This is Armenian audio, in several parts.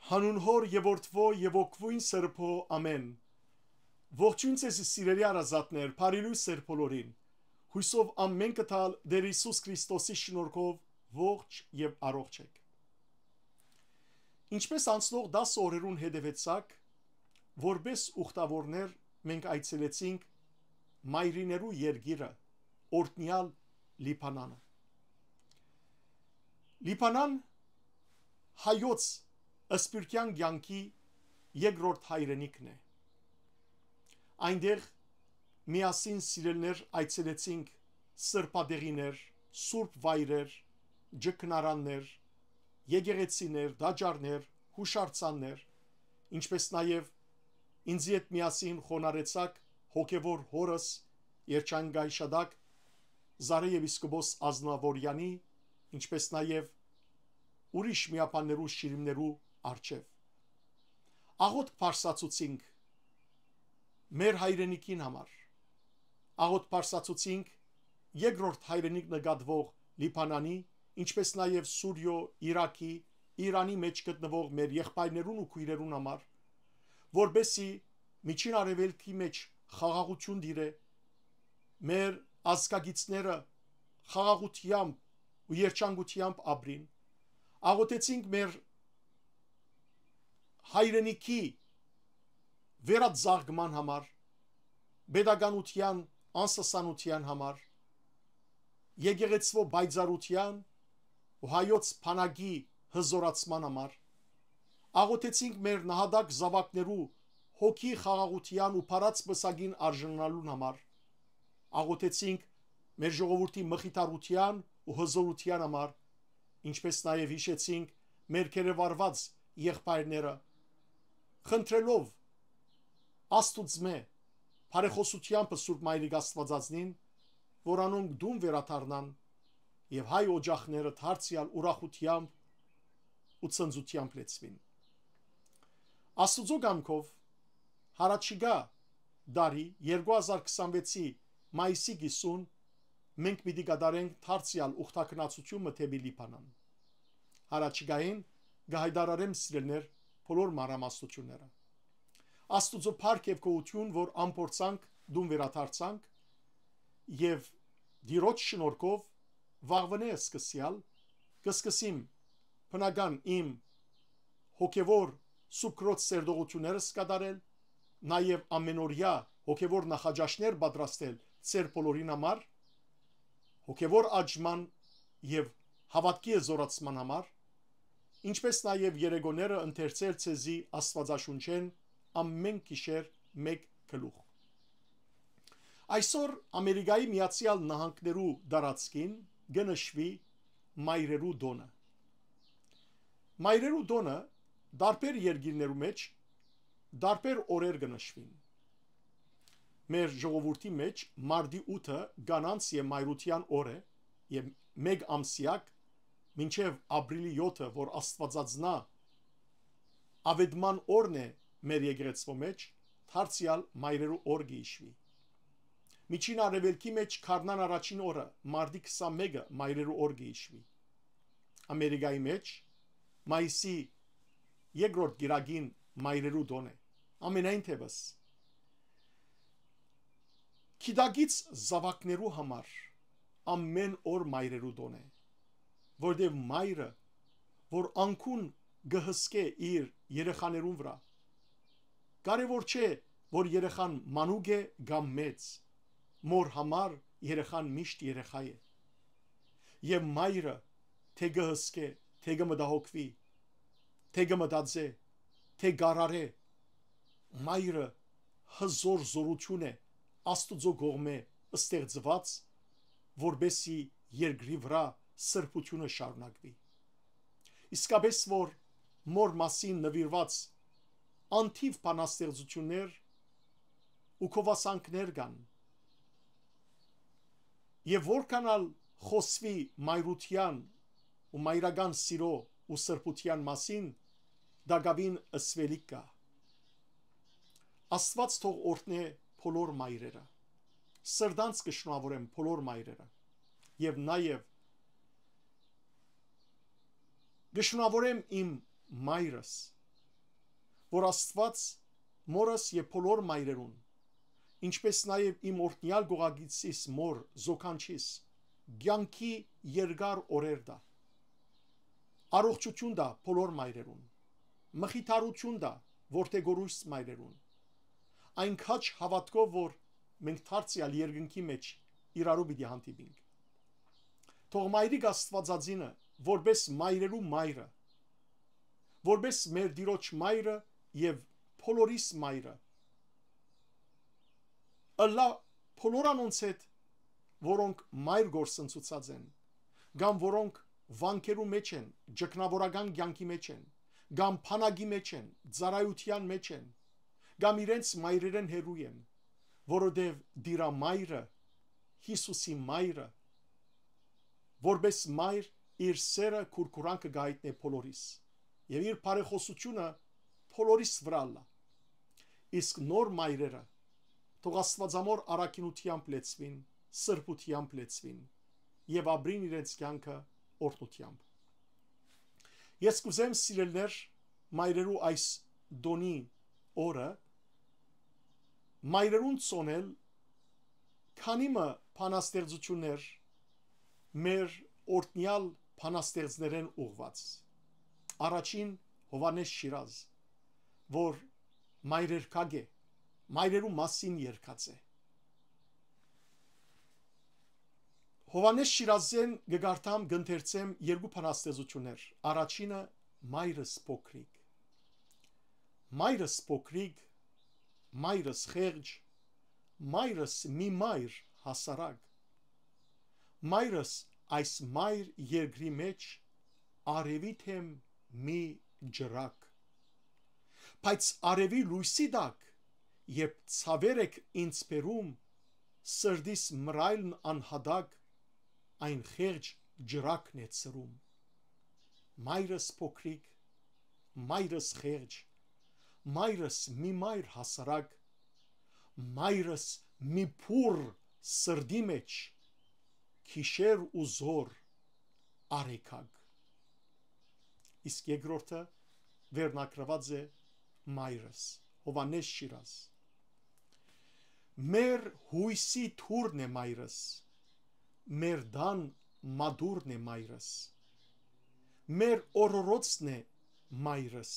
Հանուն հոր եւ որդվո եւ օգվույն սրբո ամեն։ Ողջույն ձեզ սիրելի արազատներ, բարի լույս բոլորին։ Հույսով ամեն կտալ Տեր Հիսուս Քրիստոսի շնորհքով ողջ եւ առողջ եք։ Ինչպես անցնող 10 օրերուն հետևեցաք, որպես ուխտավորներ մենք այցելեցինք Մայրիներու երգիրը, օրտնյալ Լիբանանը։ Լիբանան հայոց ասպիրկյան կյանքի երկրորդ հայրենիքն է։ Այնտեղ միասին սիրելներ այցելեցինք սրբադեղիներ, սուրբ վայրեր, ջկնարաններ, եկեղեցիներ, դաջարներ, հուշարձաններ, ինչպես նաև ինձ հետ միասին խոնարեցաք հոգևոր հորս Երջանկայ Շադակ Զարե եպիսկոպոս Ազնավորյանի, ինչպես նաև ուրիշ միապաններու շիրիմներու արչև։ Աղոթք փարսացուցինք մեր հայրենիքին համար, աղոթք փարսացուցինք երկրորդ հայրենիք նկատվող Լիբանանի, ինչպես նաև Սուրիո, Իրաքի, Իրանի մեջ գտնվող մեր եղբայրներուն ու քույրերուն համար, որբեսի միջին արևելքի մեջ խաղաղություն դիրե, մեր ազգագիցները խաղաղությամբ ու երջանկությամբ ապրին։ Աղոթեցինք մեր հայրենիքի վերածաղկման համար, pedagogiության անսասանության համար, եկեղեցվո բայձարության ու հայոց փանագի հզորացման համար, աղոթեցինք մեր նահատակ զավակներու հոգի խաղաղության ու փառած բսագին արժանանալուն համար, աղոթեցինք մեր ժողովրդի մխիթարության ու հզորության համար, ինչպես նաև հիշեցինք մեր քերեվարված եղբայրները, խնդրելով Աստուծմե բարեխոսությամբ Սուրբ Մայրիկ Աստվածածնին, որ անոնք դուն վերաթարնան եւ հայ օջախները դարձյալ ուրախությամբ ու ցնծությամբ լեցվին։ Աստուծո կամքով հարաճիգա դարի 2026-ի մայիսի 50 մենք պիտի կատարենք դարձյալ ուխտակնացությունը թեպի Լիբանան։ Հարաճիգային գահիդարարեմ սիրելներ բոլոր մանրամասնությունները։ Աստուծո փառք եւ գոհություն, որ ամփորձանք դուն վերադարձանք եւ դիրոջ շնորհքով վաղվնե սկսյալ կսկսիմ բնական իմ հոգևոր սուկրոց սերդողությունները սկադարել, նաեւ ամենօրյա հոգևոր նախաճաշներ պատրաստել ծեր բոլորին համար, հոգևոր աճման եւ հավատքի զորացման համար, ինչպես նաև երեգոները ընթերցել ցեզի Աստվածաշունչեն ամեն գիշեր մեկ գլուխ։ Այսօր Ամերիկայի Միացյալ Նահանգներու դարածքին գնշվի Մայրերու տոնը։ Մայրերու տոնը դարբեր երկիրներու մեջ դարբեր օրեր գնշվին։ Մեր ժողովրդի մեջ մարտի 8-ը գանանց եւ մայրության օր է եւ մեկ ամսյակ մինչև ապրիլի 7-ը, որ Աստվածածնա ավետման օրն է մեր եկեղեցվո մեջ, դարձյալ մայրերու օր գիշվի։ Միջին արևելքի մեջ քարնան առաջին օրը, մարտի 21-ը մայրերու օր գիշվի։ Ամերիկայի մեջ մայիսի երկրորդ գիրագին մայրերու տոն է։ Ամենայն թևս Քիդագից զավակներու համար ամեն օր մայրերու տոն է, որտեղ մայրը, որ անկուն գհսկե իր երեխաներուն վրա, կարևոր չէ, որ երեխան մանուկ է կամ մեծ, մոր համար երեխան միշտ երեխա է։ Եվ մայրը թե գհսկե, թե գմտահոգվի, թե գմտածե, թե գարարե, մայրը հզոր զորություն է Աստուծո կողմէ ստեղծված, որբեսի երկրի վրա սրբությունը շարունակվի։ Իսկապես որ մոր մասին նվիրված անթիվ բանաստեղծություններ ու քովասանքներ կան, եւ որքանալ խոսվի մայրության ու մայրական սիրո ու սրբության մասին, դակավին ըսվելիք կա։ Աստված թող օրհնե բոլոր մայրերը, սրտանց կշնորհավորեմ բոլոր մայրերը, եւ նաեւ կշնորհավորեմ իմ մայրս, որ Աստված մորս եւ բոլոր մայրերուն, ինչպես նաեւ իմ օրտնյալ գողագիցիս մոր զոքանչիս, ցանկի երկար օրեր դա, առողջություն դա բոլոր մայրերուն, մխիթարություն դա որտեգորույս մայրերուն, այն քաչ հավատքով, որ մենք դարձյալ երկնքի մեջ իրարու պիտի հանդիպենք։ Թող մայրիկ Աստվածածինը, որպես մայրերու մայրը, որպես մեր Տիրոջ մայրը եւ բոլորիս մայրը, ըլլա բոլոր անոնց հետ, որոնք մայր գործընծուցած են, կամ որոնք վանքերու մեջ են, ճգնավորական կյանքի մեջ են, կամ փանագի մեջ են, ծառայության մեջ են, կամ իրենց մայրերեն հերու են, որովհետև դիրա մայրը, Հիսուսի մայրը, որպես մայր իր սերը քուրքուրանքը գայտնե բոլորիս եւ իր բարեխոսությունը բոլորիս վրա լա։ Իսկ նոր մայրերը թող Աստվածամոր առաքինությամբ լեցվին, սրբությամբ լեցվին եւ ապրին իրենց կյանքը օրհնությամբ։ Ես կուզեմ սիրելներ մայրերու այս դոնի օրը մայրերուն ցոնել քանիմը փանաստեղծություններ մեր օրտնյալ փանաստեղծներեն ուղված։ Առաջին Հովանես Շիրազ, որ մայրերքագ է, մայրերու մասին երկած է։ Հովանես Շիրազեն գգարտամ գընթերցեմ երկու փանաստեղծություններ։ Առաջինը մայրս փոքրիկ։ Մայրս փոքրիկ, մայրս խեղճ, մայրս մի մայր հասարակ։ Մայրս այս մայր երկրի մեջ արևի թեմ մի ջրակ։ Բայց արևի լույսի դակ, երբ ցավեր եք ինձ բերում, սրդիս մռայլն անհադակ, այն խեղճ ջրակն է ծրում։ Մայրս փոքրիկ, մայրս խեղճ, մայրս մի մայր հասարակ, մայրս մի փուռ սրդի մեջ, քիշեր ու զոր արեքակ։ Իսկ երկրորդը վերնակրված է մայրս, Հովանես Շիրազ։ Մեր հույսի թուրն է մայրս, մեր դան մադուրն է մայրս, մեր օրորոցն է մայրս,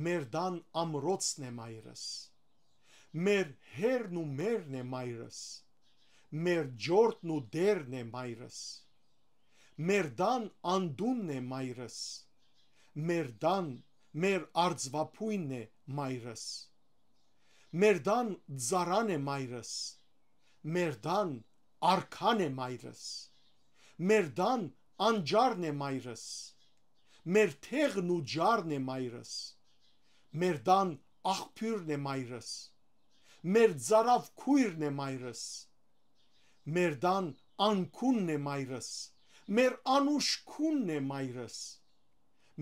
մեր դան ամրոցն է մայրս, մեր հերն ու մերն է մայրս, մեր ջորտն ու դերն է մայրս, մեր դան անդունն է մայրս, մեր դան մեր արձվապույնն է մայրս, մեր դան ծառան է մայրս, մեր դան արքան է մայրս, մեր դան անջարն է մայրս, մեր թեղն ու ջարն է մայրս, մեր դան աղբյուրն է մայրս, մեր ծարավ քույրն է մայրս, մեր դան անքունն է մայրս, մեր անուշ քունն է մայրս,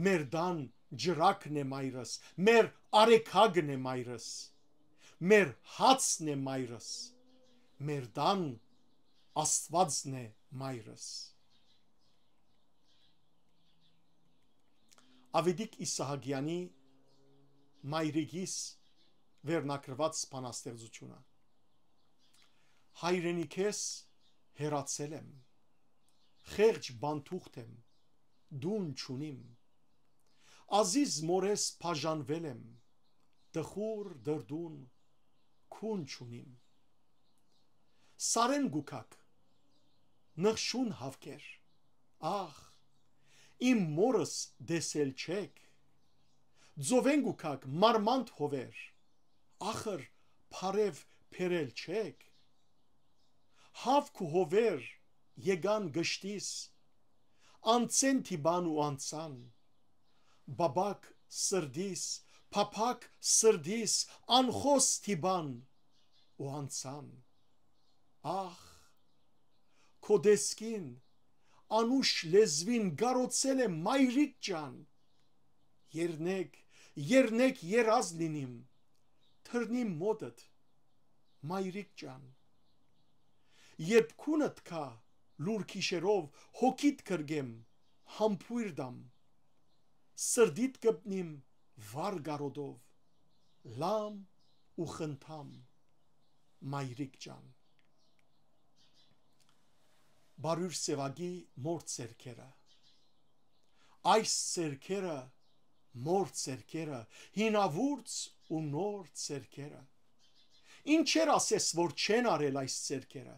մեր դան ջրակն է մայրս, մեր արեքագն է մայրս, մեր հացն է մայրս, մեր դան Աստվածն է մայրս։ Ավետիք Իսահակյանի մայրիկիս վերնակրված բանաստեղծությունը։ Հայրենիքես հեռացել եմ, խեղճ բանթուղթ եմ, դուն չունիմ, ազիզ մորես բաժանվել եմ, տխուր դրդուն քուն չունիմ։ Սարեն գուքակ, նխշուն հավքեր, ախ, իմ մորս դեսել չեք, ձովեն գուքակ մարմանդ հովեր, ախր փարև փերել չեք, հավք ու հովեր եկան գշտիս, անցեն թիբան ու անցան, բաբակ սրդիս, փափակ սրդիս, անխոս թիբան ու անցան, ախ, քո դեսքին, անուշ լեզվին գարոցել է մայրիկ ջան, երնեք երազ լինիմ, թրնիմ մոտդ, մայրիկ ջան, երբ քունդ կա, լուր քիշերով հոգիտ կրգեմ, համբույր դամ, սրդիտ կպնիմ վար գարոդով, լամ ու խնդամ մայրիկ ջան։ Բարույր սևագի մոր ցերքերը, այս ցերքերը մոր ցերքերը, հինավուրց ու նոր ցերքերը, ինչեր ասես որ չեն արել այս ցերքերը,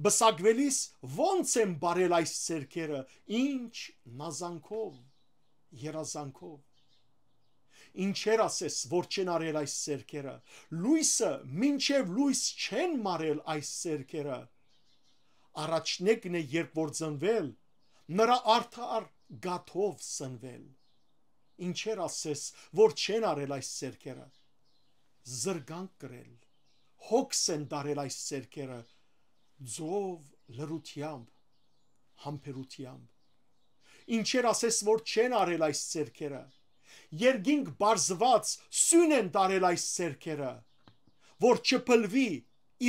բսակվելիս ոնց են բարել այս ցերքերը, ինչ նազանքով, երազանքով, ինչեր ասես որ չեն արել այս ցերքերը, լույսը մինչև լույս չեն մարել այս ցերքերը, առաջնեկն է երբ որ ծնվել, նրա արդար գաթով սնվել, ինչեր ասես որ չեն արել այս ցերքերը, զրգանք կրել, հոգս են դարել այս ցերքերը, ձով լրությամբ, համբերությամբ, ինչեր ասես որ չեն արել այս ցերքերը, երգինք բարձված սյուն են դարել այս ցերքերը, որ չփլվի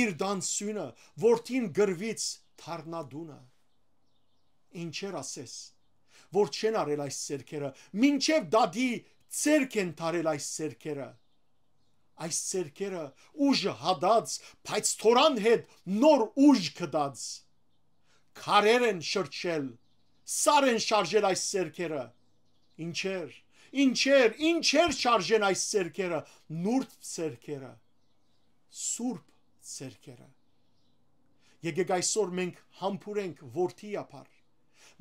իր դան սյունը, որդին գրվից թարնադունը, ինչեր ասես որ չեն արել այս ցերքերը, մինչև դադի ցերք են դարել այս ցերքերը, այս ցերքերը ուժը հադած, բայց թորան հետ նոր ուժ կդած, քարեր են շրջել, սար են շարժել այս ցերքերը, ինչեր շարժեն այս ցերքերը, նուրբ ցերքերը, սուրբ ցերքերը, եկեք այսօր մենք համբուրենք որդի ապար,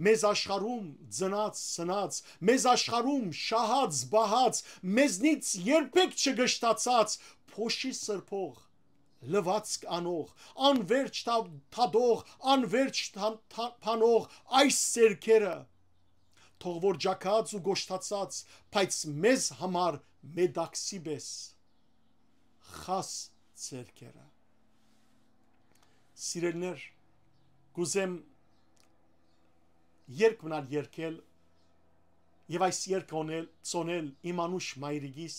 մեզ աշխարհում ծնած սնած, մեզ աշխարհում շահած բահած, մեզնից երբեք չգշտացած, փոշի սրբող, լվացք անող, անverջ թադող, անverջ փանող այս ցերքերը, թող որ ջակած ու գոշտացած, բայց մեզ համար մեդաքսի բես, խաս ցերքերը, սիրելներ, գուզեմ երկ մնալ երկել եւ այս երկ ծոնել իմ անուշ մայրիկիս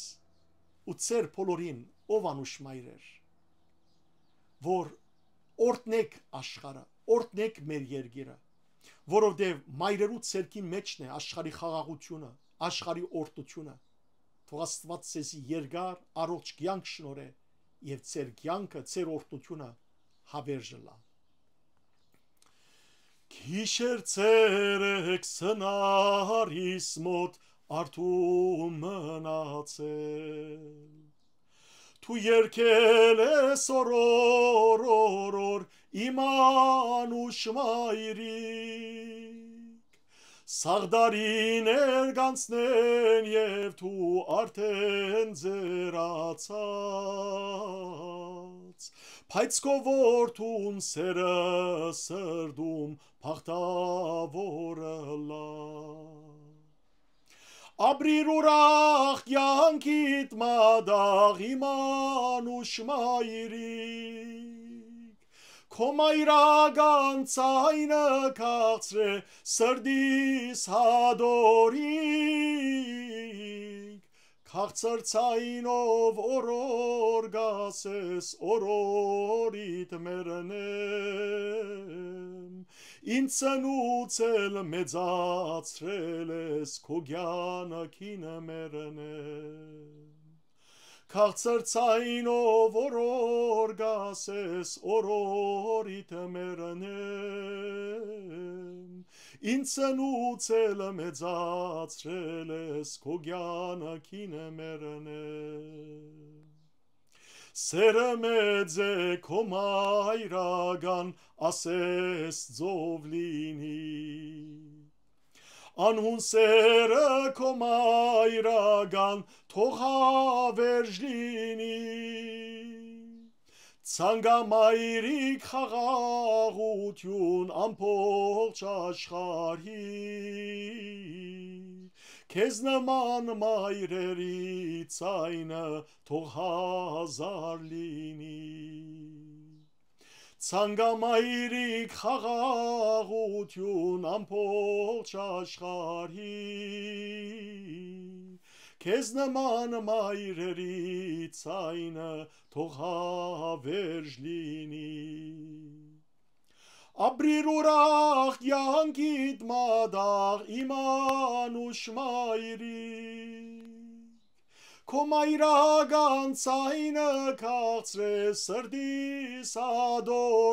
ու ծեր բոլորին ով անուշ մայրեր որ օրտնեք աշխարհը օրտնեք մեր երկիրը որովհետեւ մայրերու ցերքի մեջն է աշխարհի խաղաղությունը աշխարհի օրտությունը թող Աստված ցեզի երկար առողջ կյանք շնորհե եւ ծեր կյանքը ծեր օրտությունը հավերժլա Քիշեր ցերեկ սնարիս մոտ արթու մնացել Թու երկել ես օրոր իմանուշ մայրիկ Սաղդարիներ գանցնեն եւ թու արդեն ձերացած Բայց քո որդուն սերը սրդում փախտավորը լա Ապրիր ուրախ կյանքիդ մադաղ իմանուշ մայրիկ Քո մայրական ցայնը քաղցրե սրդիս հադորիկ Քաղցր ցայնով օրոր գասես օրորիդ մերնեմ Ինձ ծնուց էլ մեծացրել ես քո կյանքինը մերնեմ Քաղցր ցայնով օրոր գասես օրորիդ մերնեմ Ինձ ծնուց էլ մեծացրել ես քո կյանքինը մերնեմ Սերը մեծ է քո մայրական ասես ձով լինի Անհուն սերը քո մայրական թող հավերժ լինի Ցանգամայրիկ խաղաղություն ամբողջ աշխարհի Քեզ նման մայրերի ցայնը թող հազար լինի Ցանգամայրիկ խաղաղություն ամբողջ աշխարհի Քեզ նման մայրերի ցայնը թող հավերժ լինի Ապրիր ուրախ կյանքիդ մադաղ իմանուշ մայրիկ Քո Թող մայրական ցայնը քաղցրե սրտիս ադորին,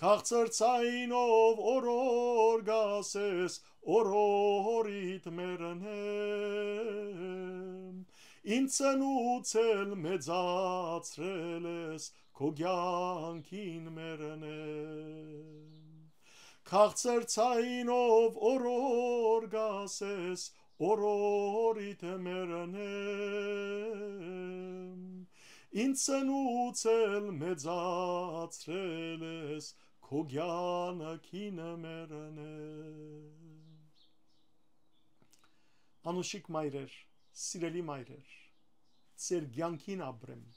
քաղցր ցայնով օրոր գասես օրորիդ մեռնեմ, իմ ծնուց էլ մեծացրել ես քո կյանքին մեռնեմ, քաղցր ցայնով օրոր գասես օրորիդ մեռնեմ, ինձ ծնուց էլ մեծացրել ես քո կյանքին մեռնեմ։ Անուշիկ մայրեր, սիրելի մայրեր, ձեր կյանքին ապրեմ,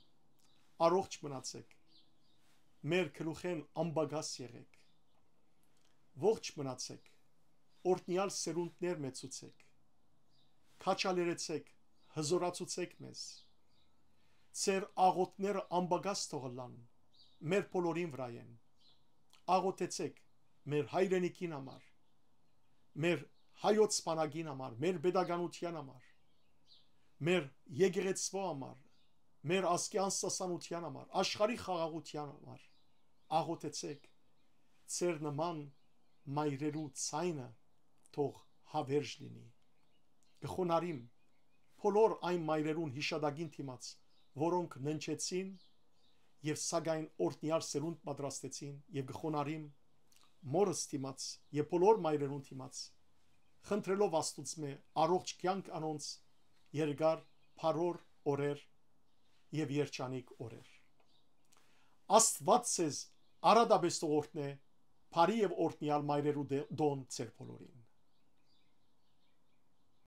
առողջ մնացեք, մեր գլուխեն ամբագաս եղեք, ողջ մնացեք, օրտնյալ սերունդներ մեծուցեք, քաչալերեցեք, հզորացուցեք մեզ, ձեր աղոթները ամբագաս թողլան, մեր բոլորին վրայեն, աղոթեցեք մեր հայրենիքին համար, մեր հայոց սպանագին համար, մեր pedagogian համար, մեր եկեղեցվո համար, մեր ազգի անսասանության համար, աշխարհի խաղաղության համար, աղոթեցեք, ձեր նման մայրերու ցայնը թող հավերժ լինի, գխոնարիմ բոլոր այն մայրերուն հիշադակին թիմաց, որոնք ննչեցին եւ սակայն օրտնյալ սերունդ պատրաստեցին եւ գխոնարիմ մորս թիմաց եւ բոլոր մայրերուն թիմաց, խնդրելով Աստուծմե առողջ կյանք անոնց, երկար փարոր օրեր եւ երջանիկ օրեր։ Աստված ձեզ արադաբեստողորտնե, բարի եւ օրտնյալ մայրերու դոն ձեր բոլորին։